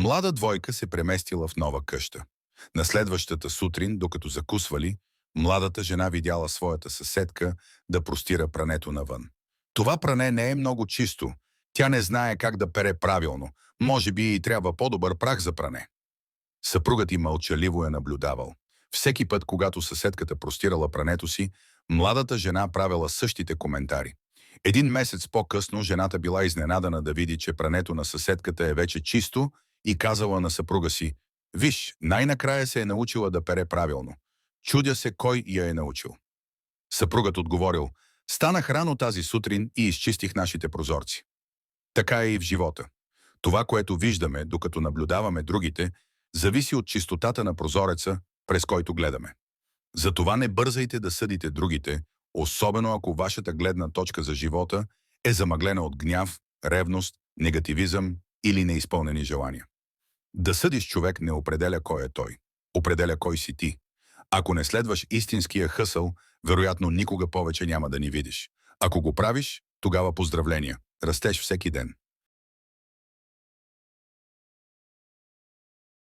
Млада двойка се преместила в нова къща. На следващата сутрин, докато закусвали, младата жена видяла своята съседка да простира прането навън. Това пране не е много чисто. Тя не знае как да пере правилно. Може би и трябва по-добър прах за пране. Съпругът й мълчаливо я наблюдавал. Всеки път, когато съседката простирала прането си, младата жена правила същите коментари. Един месец по-късно жената била изненадана да види, че прането на съседката е вече чисто и казала на съпруга си: «Виж, най-накрая се е научила да пере правилно. Чудя се кой я е научил». Съпругът отговорил: «Станах рано тази сутрин и изчистих нашите прозорци». Така е и в живота. Това, което виждаме, докато наблюдаваме другите, зависи от чистотата на прозореца, през който гледаме. Затова не бързайте да съдите другите, особено ако вашата гледна точка за живота е замъглена от гняв, ревност, негативизъм или неизпълнени желания. Да съдиш човек не определя кой е той. Определя кой си ти. Ако не следваш истинския хъсъл, вероятно никога повече няма да ни видиш. Ако го правиш, тогава поздравления. Растеш всеки ден.